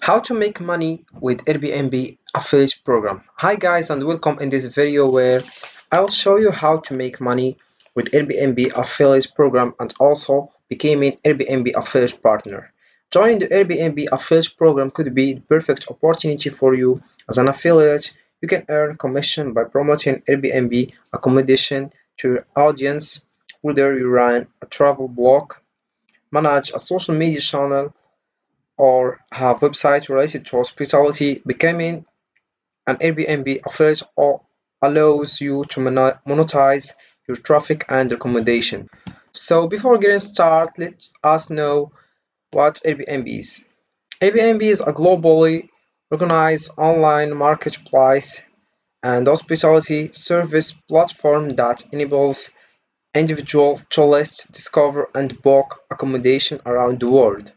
How to make money with Airbnb affiliate program. Hi guys and welcome in this video where I'll show you how to make money with Airbnb affiliate program and also becoming Airbnb affiliate partner. Joining the Airbnb affiliate program could be the perfect opportunity for you. As an affiliate, you can earn commission by promoting Airbnb accommodation to your audience, whether you run a travel blog, manage a social media channel, or have websites related to hospitality. Becoming an Airbnb affiliate allows you to monetize your traffic and recommendation. So before getting started, let us know what Airbnb is. Airbnb is a globally organized online marketplace and hospitality service platform that enables individuals to list, discover, and book accommodation around the world.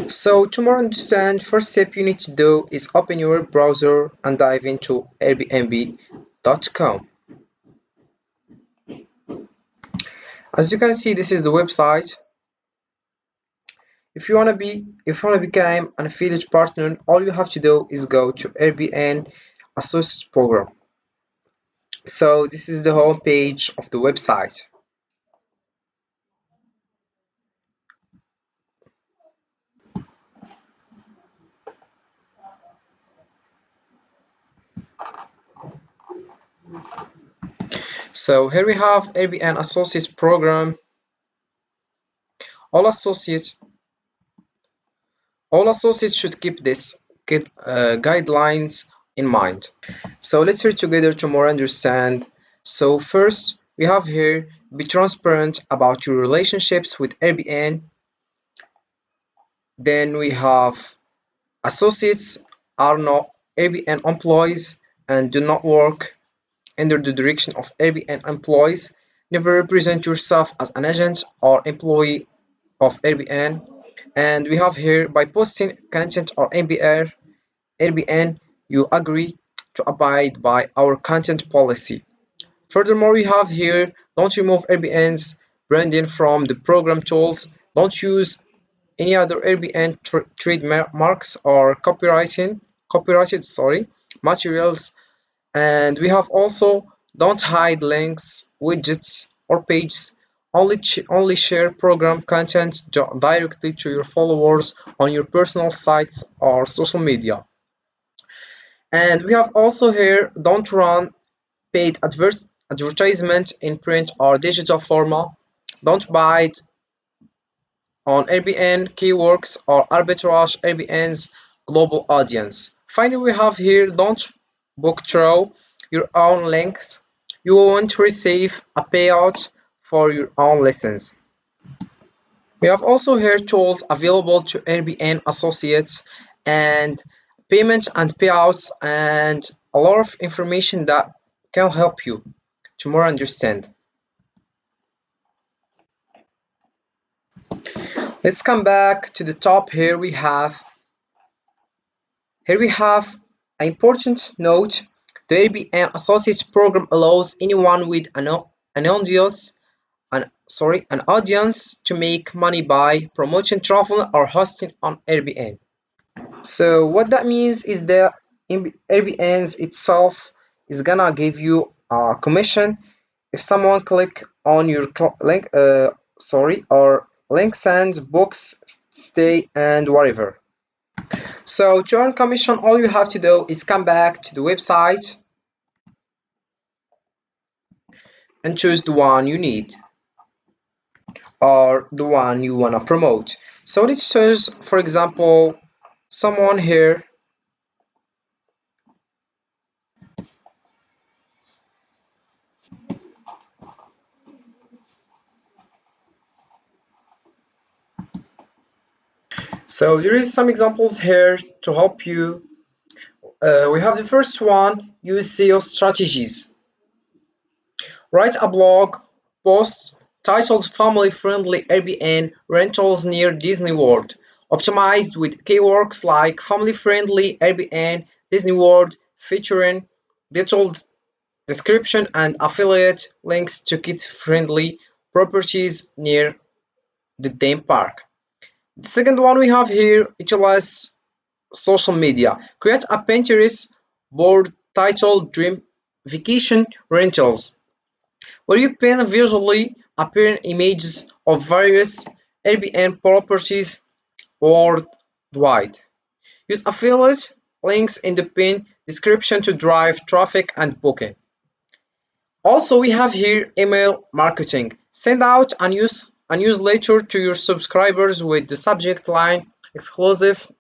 So to more understand, first step you need to do is open your browser and dive into airbnb.com. As you can see, this is the website. If you wanna become an affiliate partner, all you have to do is go to Airbnb Associate Program. So this is the home page of the website. So here we have Airbnb Associates Program. All associates All associates should keep this guidelines in mind. So let's read together to more understand. So first, we have here, be transparent about your relationships with Airbnb. Then we have, associates are not Airbnb employees and do not work under the direction of Airbnb employees. Never represent yourself as an agent or employee of Airbnb. And we have here, by posting content or Airbnb, you agree to abide by our content policy. Furthermore, we have here, don't remove Airbnb's branding from the program tools. Don't use any other Airbnb trademarks or copyrighted materials. And we have also, don't hide links, widgets, or pages. Only share program content directly to your followers on your personal sites or social media. And we have also here, don't run paid advertisement in print or digital format. Don't bid on Airbnb keywords or arbitrage Airbnb's global audience. Finally, we have here, don't book through your own links. You won't receive a payout for your own listens. We have also here tools available to Airbnb associates and payments and payouts and a lot of information that can help you to more understand. Let's come back to the top. Here we have an important note. The Airbnb Associates program allows anyone with an audience to make money by promoting travel or hosting on Airbnb. So what that means is that Airbnb itself is gonna give you a commission if someone click on your link or link, sends, books, stay, and whatever. So to earn commission, all you have to do is come back to the website and choose the one you need or the one you wanna promote. So let's choose, for example, someone here. So there is some examples here to help you. We have the first one, use SEO strategies. Write a blog post titled Family Friendly Airbnb Rentals Near Disney World, optimized with keywords like family friendly Airbnb Disney World, featuring detailed description and affiliate links to kid-friendly properties near the theme park. The second one we have here, utilize social media. Create a Pinterest board titled Dream Vacation Rentals, where you pin visually appearing images of various Airbnb properties worldwide. Use affiliate links in the pin description to drive traffic and booking. Also, we have here email marketing. Send out a newsletter to your subscribers with the subject line exclusive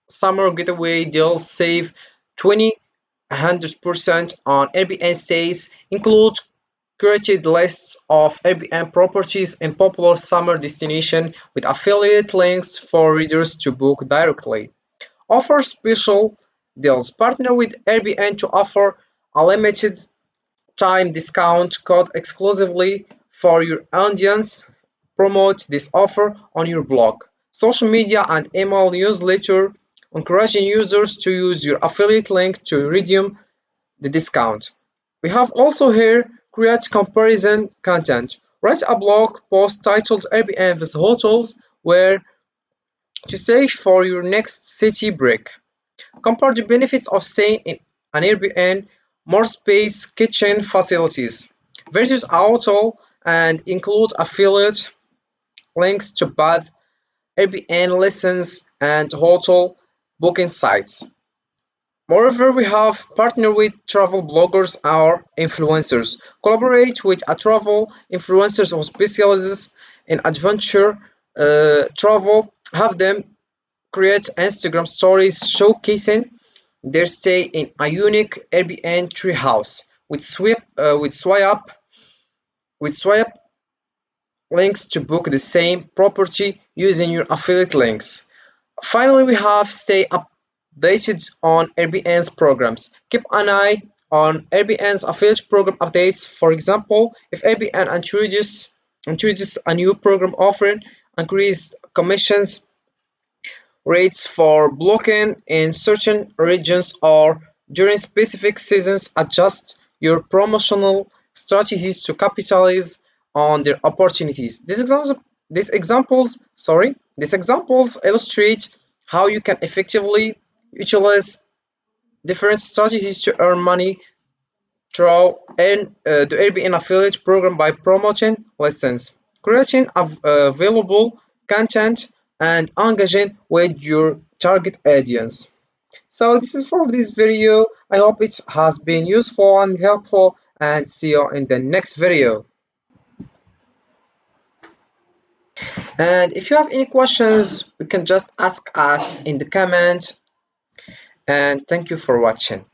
summer getaway deals, save 100% on Airbnb stays, include curated lists of Airbnb properties in popular summer destinations with affiliate links for readers to book directly. Offer special deals. Partner with Airbnb to offer a limited time discount code exclusively for your audience. Promote this offer on your blog, social media, and email newsletter, encouraging users to use your affiliate link to redeem the discount. We have also here create comparison content. Write a blog post titled Airbnb's hotels where to stay for your next city break. Compare the benefits of staying in an Airbnb, more space, kitchen facilities, versus a hotel, and include affiliate links to both Airbnb listings and hotel booking sites. Moreover, we have partner with travel bloggers or influencers. Collaborate with a travel influencers who specializes in adventure travel. Have them create Instagram stories showcasing their stay in a unique Airbnb treehouse with swipe links to book the same property using your affiliate links. Finally, we have stay updated on Airbnb's programs. Keep an eye on Airbnb's affiliate program updates. For example, if Airbnb introduces a new program offering increased commissions rates for blocking in certain regions or during specific seasons, adjust your promotional strategies to capitalize on their opportunities. These examples illustrate how you can effectively utilize different strategies to earn money through the Airbnb affiliate program by promoting listings, creating available content, and engaging with your target audience. So this is for this video. I hope it has been useful and helpful, and see you in the next video. And if you have any questions, you can just ask us in the comment. And thank you for watching.